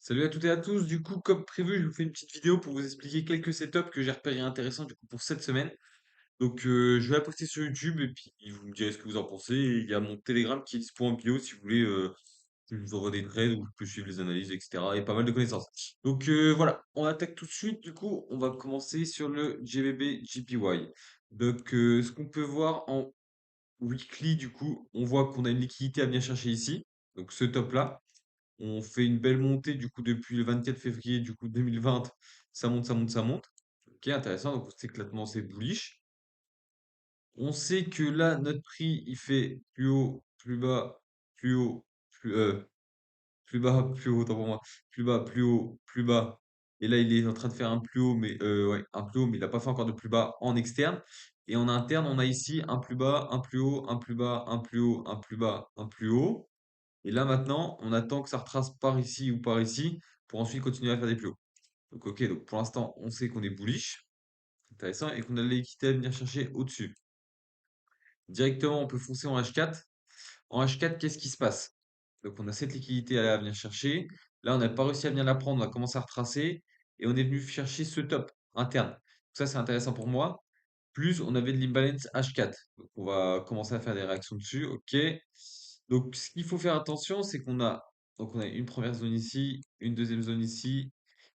Salut à toutes et à tous. Du coup, comme prévu, je vous fais une petite vidéo pour vous expliquer quelques setups que j'ai repérés intéressants du coup pour cette semaine. Donc, je vais la poster sur YouTube et puis vous me direz ce que vous en pensez. Et il y a mon Telegram qui est dispo en bio si vous voulez que je vous envoie des trades ou que je suive les analyses, etc. Et pas mal de connaissances. Donc, voilà, on attaque tout de suite. Du coup, on va commencer sur le GBP JPY. Donc, ce qu'on peut voir en weekly, du coup, on voit qu'on a une liquidité à venir chercher ici. Donc, ce top-là. On fait une belle montée du coup depuis le 24 février du coup 2020. Ça monte, ça monte, ça monte. Ok, intéressant. Donc c'est éclatement, c'est bullish. On sait que là, notre prix, il fait plus haut, plus bas, plus haut, plus bas, plus haut, autant pour moi. Plus bas, plus haut, plus bas. Et là, il est en train de faire un plus haut, mais ouais, un plus haut, mais il n'a pas fait encore de plus bas en externe. Et en interne, on a ici un plus bas, un plus haut, un plus bas, un plus haut, un plus bas, un plus haut. Et là maintenant, on attend que ça retrace par ici ou par ici pour ensuite continuer à faire des plus hauts. Donc ok, donc pour l'instant, on sait qu'on est bullish, intéressant, et qu'on a l'équité à venir chercher au-dessus. Directement, on peut foncer en H4. En H4, qu'est-ce qui se passe? Donc on a cette liquidité à venir chercher. Là, on n'a pas réussi à venir la prendre, on va commencer à retracer. Et on est venu chercher ce top interne. Donc ça, c'est intéressant pour moi. Plus, on avait de l'imbalance H4. Donc on va commencer à faire des réactions dessus. Ok. Donc ce qu'il faut faire attention, c'est qu'on a une première zone ici, une deuxième zone ici.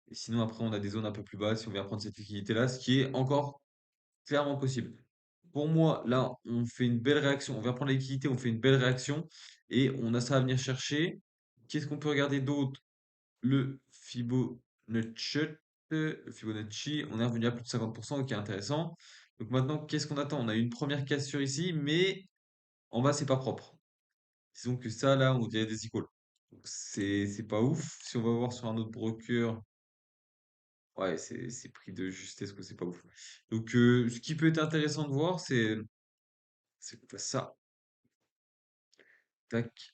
Et sinon, après, on a des zones un peu plus basses si on vient prendre cette liquidité-là, ce qui est encore clairement possible. Pour moi, là, on fait une belle réaction. On vient prendre la liquidité, on fait une belle réaction et on a ça à venir chercher. Qu'est-ce qu'on peut regarder d'autre? Le Fibonacci. Le Fibonacci, on est revenu à plus de 50%, ok, intéressant. Donc maintenant, qu'est-ce qu'on attend? On a eu une première cassure ici, mais en bas, c'est pas propre. Disons que ça, là, on dirait des icônes. Donc c'est pas ouf. Si on va voir sur un autre broker, ouais, c'est pris de justesse que c'est pas ouf. Donc, ce qui peut être intéressant de voir, c'est qu'on fait ça. Tac,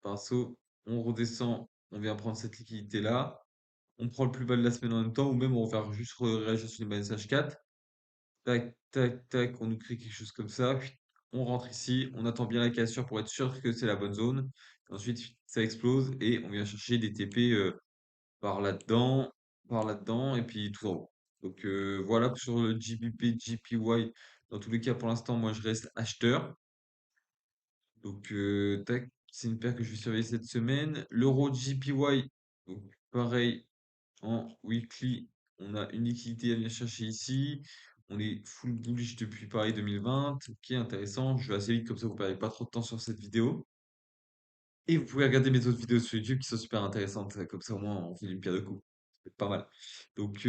pinceau, on redescend, on vient prendre cette liquidité-là, on prend le plus bas de la semaine en même temps, ou même on va faire juste réagir sur une balance H4. Tac, tac, tac, on nous crée quelque chose comme ça. Puis on rentre ici, on attend bien la cassure pour être sûr que c'est la bonne zone. Ensuite, ça explose et on vient chercher des TP par là-dedans, par là-dedans, et puis tout en haut. Donc voilà sur le GBP, JPY. Dans tous les cas, pour l'instant, moi je reste acheteur. Donc, tac, c'est une paire que je vais surveiller cette semaine. L'euro JPY, donc pareil, en weekly, on a une liquidité à venir chercher ici. On est full bullish depuis pareil 2020. Ok, intéressant. Je vais assez vite, comme ça vous ne perdez pas trop de temps sur cette vidéo. Et vous pouvez regarder mes autres vidéos sur YouTube qui sont super intéressantes. Comme ça, au moins, on fait d'une pierre deux coups. C'est pas mal. Donc,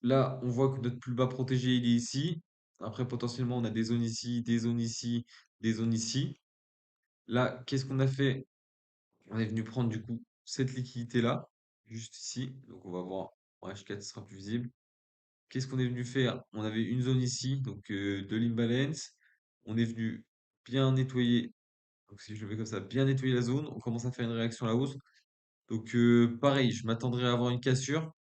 là, on voit que notre plus bas protégé, il est ici. Après, potentiellement, on a des zones ici, des zones ici, des zones ici. Là, qu'est-ce qu'on a fait? On est venu prendre du coup cette liquidité-là, juste ici. Donc on va voir en H4, ce sera plus visible. Qu'est-ce qu'on est venu faire? On avait une zone ici, donc de l'imbalance. On est venu bien nettoyer, donc si je le fais comme ça, bien nettoyer la zone. On commence à faire une réaction à la hausse. Donc pareil, je m'attendrais à avoir une cassure.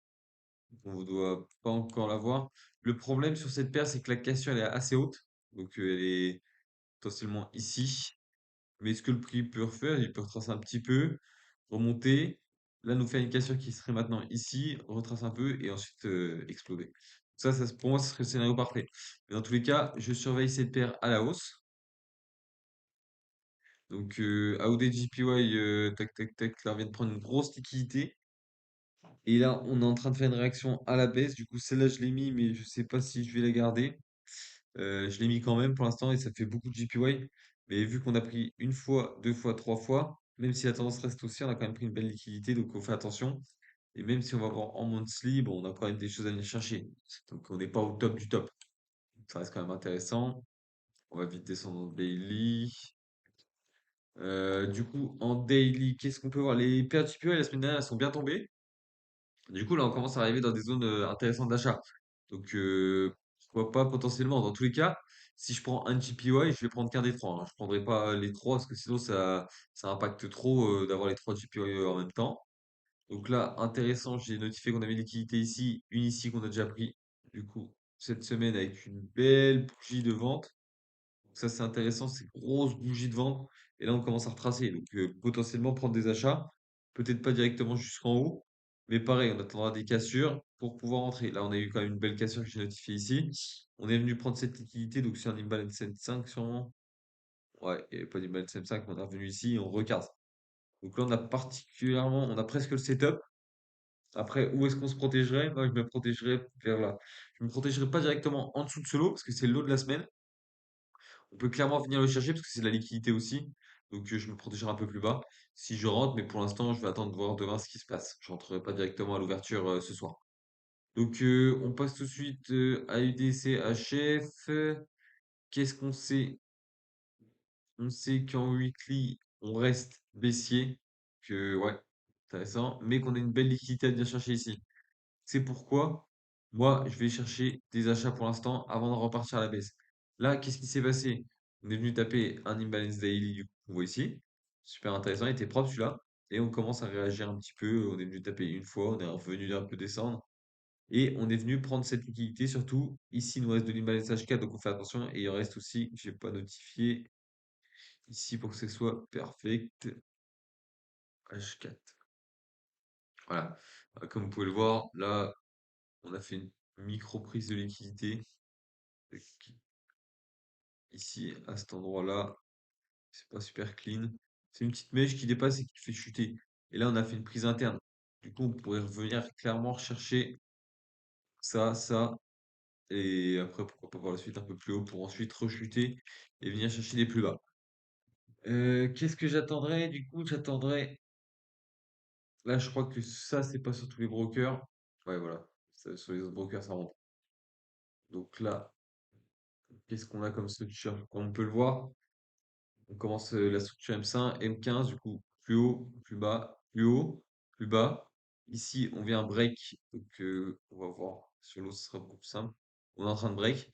On ne doit pas encore l'avoir. Le problème sur cette paire, c'est que la cassure elle est assez haute. Donc elle est potentiellement ici. Mais ce que le prix peut refaire, il peut retracer un petit peu, remonter. Là, nous faire une cassure qui serait maintenant ici, retrace un peu et ensuite exploser. Pour moi, ce serait le scénario parfait. Mais dans tous les cas, je surveille cette paire à la hausse. Donc, AOD JPY, tac, tac, tac, là, on vient de prendre une grosse liquidité. Et là, on est en train de faire une réaction à la baisse. Du coup, celle-là, je l'ai mis, mais je sais pas si je vais la garder. Je l'ai mis quand même pour l'instant et ça fait beaucoup de JPY. Mais vu qu'on a pris une fois, deux fois, trois fois, même si la tendance reste haussière, on a quand même pris une belle liquidité, donc on fait attention. Et même si on va voir en monthly, bon, on a quand même des choses à venir chercher. Donc on n'est pas au top du top. Ça reste quand même intéressant. On va vite descendre en daily. Du coup, en daily, qu'est-ce qu'on peut voir? Les paires de JPY la semaine dernière, elles sont bien tombées. Du coup, là, on commence à arriver dans des zones intéressantes d'achat. Donc, pourquoi pas potentiellement. Dans tous les cas, si je prends un GPY, je vais prendre qu'un des trois, hein. Je prendrai pas les trois parce que sinon, ça impacte trop d'avoir les trois GPY en même temps. Donc là, intéressant, j'ai notifié qu'on avait une liquidité ici, une ici qu'on a déjà pris. Du coup, cette semaine avec une belle bougie de vente. Donc ça, c'est intéressant, c'est grosse bougie de vente. Et là, on commence à retracer. Donc, potentiellement prendre des achats. Peut-être pas directement jusqu'en haut. Mais pareil, on attendra des cassures pour pouvoir entrer. Là, on a eu quand même une belle cassure que j'ai notifiée ici. On est venu prendre cette liquidité, donc c'est un imbalance M5 sûrement. Ouais, il n'y avait pas d'imbalance M5, mais on est revenu ici et on regarde. Donc là, on a presque le setup. Après, où est-ce qu'on se protégerait? Moi, je me protégerais vers là. Je me protégerais pas directement en dessous de ce lot, parce que c'est le lot de la semaine. On peut clairement venir le chercher, parce que c'est de la liquidité aussi. Donc, je me protégerai un peu plus bas si je rentre, mais pour l'instant, je vais attendre de voir demain ce qui se passe. Je rentrerai pas directement à l'ouverture ce soir. Donc, on passe tout de suite à UDC HF. Qu'est-ce qu'on sait? On sait qu'en weekly, on reste baissier. Que, ouais, intéressant. Mais qu'on a une belle liquidité à bien chercher ici. C'est pourquoi moi, je vais chercher des achats pour l'instant avant de repartir à la baisse. Là, qu'est-ce qui s'est passé? On est venu taper un imbalance daily, du coup, on voit ici. Super intéressant, il était propre celui-là. Et on commence à réagir un petit peu. On est venu taper une fois, on est revenu un peu descendre. Et on est venu prendre cette liquidité, surtout ici, il nous reste de l'imbalance H4, donc on fait attention. Et il reste aussi, je n'ai pas notifié ici pour que ce soit perfect, H4. Voilà. Comme vous pouvez le voir, là, on a fait une micro prise de liquidité. Ici, à cet endroit-là, c'est pas super clean. C'est une petite mèche qui dépasse et qui fait chuter. Et là, on a fait une prise interne. Du coup, on pourrait revenir clairement rechercher ça. Et après, pourquoi pas par la suite un peu plus haut pour ensuite rechuter et venir chercher des plus bas. Qu'est-ce que j'attendrais? Du coup, j'attendrais. Là, je crois que ça, c'est pas sur tous les brokers. Ouais, voilà. Sur les autres brokers, ça rentre. Donc là, qu'est-ce qu'on a comme structure? Comme on peut le voir, on commence la structure M5, M15, du coup, plus haut, plus bas, plus haut, plus bas. Ici, on vient break, donc on va voir sur l'autre, ce sera beaucoup plus simple. On est en train de break.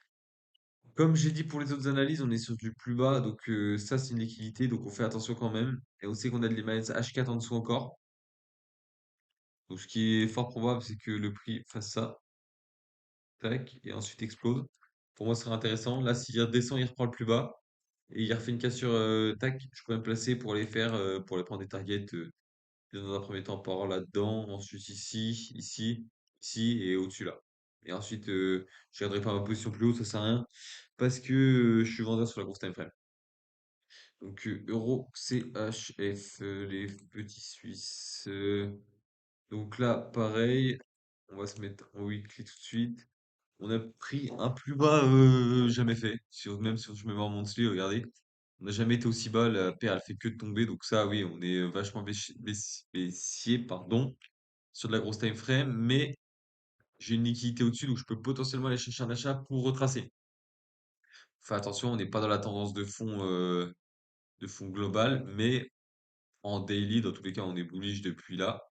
Comme j'ai dit pour les autres analyses, on est sur du plus bas, donc ça, c'est une liquidité, donc on fait attention quand même. Et on sait qu'on a de l'imbalance H4 en dessous encore. Donc ce qui est fort probable, c'est que le prix fasse ça, tac, et ensuite explose. Pour moi, ce serait intéressant. Là, s'il redescend, il reprend le plus bas. Et il refait une cassure, tac, je peux me placer pour les faire, pour les prendre des targets dans un premier temps par là-dedans, ensuite ici et au-dessus là. Et ensuite, je garderai pas ma position plus haut, ça sert à rien, parce que je suis vendeur sur la grosse time frame. Donc, euro, CHF, les petits Suisses. Donc là, pareil, on va se mettre en weekly tout de suite. On a pris un plus bas jamais fait. Même si je me mets en monthly, regardez. On n'a jamais été aussi bas. La paire, elle fait que de tomber. Donc ça, oui, on est vachement baissier, pardon, sur de la grosse time frame. Mais j'ai une liquidité au-dessus, donc je peux potentiellement aller chercher un achat pour retracer. Enfin, attention, on n'est pas dans la tendance de fond global, mais en daily, dans tous les cas, on est bullish depuis là.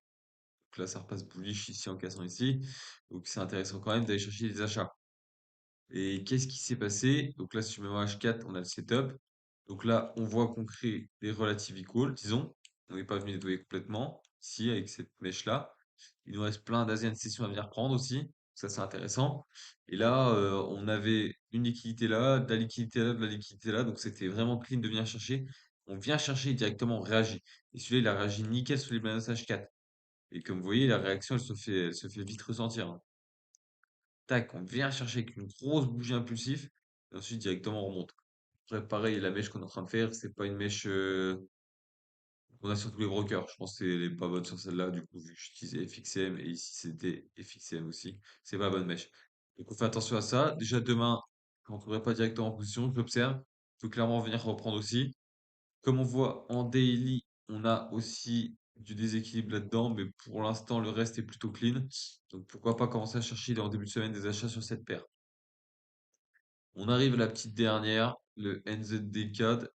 Donc là, ça repasse bullish ici en cassant ici. Donc c'est intéressant quand même d'aller chercher des achats. Et qu'est-ce qui s'est passé? Donc là, si je mets en H4, on a le setup. Donc là, on voit qu'on crée des relative equal, disons. On n'est pas venu nettoyer complètement, ici, avec cette mèche-là. Il nous reste plein d'Asian sessions à venir prendre aussi. Ça, c'est intéressant. Et là, on avait une liquidité là, de la liquidité là, de la liquidité là. Donc c'était vraiment clean de venir chercher. On vient chercher directement, on réagit. Et celui-là, il a réagi nickel sur les balances H4. Et comme vous voyez, la réaction, elle se fait vite ressentir, hein. Tac, on vient chercher avec une grosse bougie impulsive, et ensuite directement on remonte. Après, pareil, la mèche qu'on est en train de faire, c'est pas une mèche qu'on a sur tous les brokers. Je pense qu'elle est pas bonne sur celle-là, du coup, vu que j'utilisais FXM et ici c'était FXM aussi. C'est pas la bonne mèche. Donc on fait attention à ça. Déjà demain, quand on ne pas directement en position, je l'observe. Il faut clairement venir reprendre aussi. Comme on voit en daily, on a aussi du déséquilibre là-dedans, mais pour l'instant, le reste est plutôt clean. Donc pourquoi pas commencer à chercher en début de semaine des achats sur cette paire. On arrive à la petite dernière, le NZD4.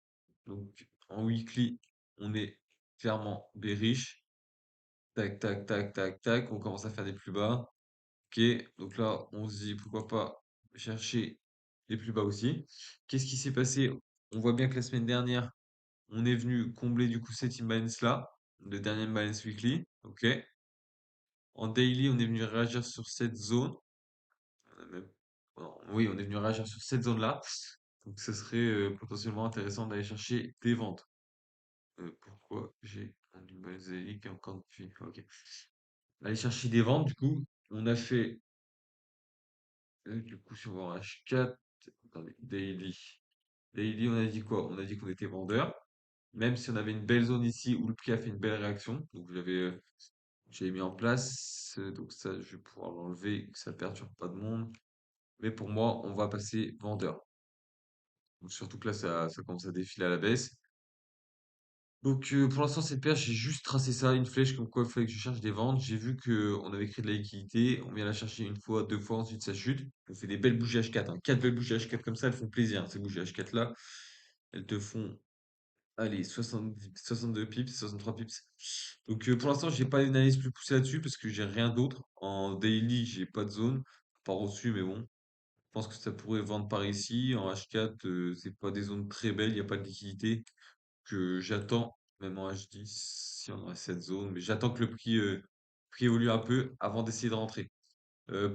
Donc en weekly, on est clairement bearish. Tac, tac, tac, tac, tac. On commence à faire des plus bas. Ok, donc là, on se dit pourquoi pas chercher les plus bas aussi. Qu'est-ce qui s'est passé? On voit bien que la semaine dernière, on est venu combler du coup cet imbalance là, le dernier imbalance weekly. Ok. En daily, on est venu réagir sur cette zone. On a même- non, oui, on est venu réagir sur cette zone-là. Donc, ce serait potentiellement intéressant d'aller chercher des ventes. Pourquoi j'ai un imbalance daily qui est encore depuis? Ok. aller chercher des ventes, du coup. On a fait, du coup, sur mon H4, attendez, daily. Daily, on a dit quoi? On a dit qu'on était vendeur. Même si on avait une belle zone ici où le prix a fait une belle réaction. Donc j'avais mis en place. Donc ça, je vais pouvoir l'enlever, que ça perturbe pas de monde. Mais pour moi, on va passer vendeur. Donc surtout que là, ça commence à défiler à la baisse. Donc pour l'instant, cette paire, j'ai juste tracé ça, une flèche comme quoi il fallait que je cherche des ventes. J'ai vu qu'on avait créé de la liquidité. On vient la chercher une fois, deux fois, ensuite ça chute. On fait des belles bougies H4, hein. Quatre belles bougies H4 comme ça, elles font plaisir, hein, ces bougies H4 là. Elles te font, allez, 70, 62 pips, 63 pips. Donc pour l'instant, j'ai pas une analyse plus poussée là-dessus parce que j'ai rien d'autre. En daily, j'ai pas de zone, pas reçu, mais bon. Je pense que ça pourrait vendre par ici. En H4, c'est pas des zones très belles, il n'y a pas de liquidité. Que j'attends, même en H10, si on a cette zone, mais j'attends que le prix évolue un peu avant d'essayer de rentrer.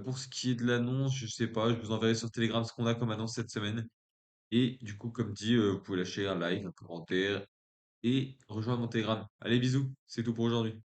Pour ce qui est de l'annonce, je sais pas, je vous enverrai sur Telegram ce qu'on a comme annonce cette semaine. Et du coup, comme dit, vous pouvez lâcher un like, un commentaire et rejoindre mon Telegram. Allez, bisous, c'est tout pour aujourd'hui.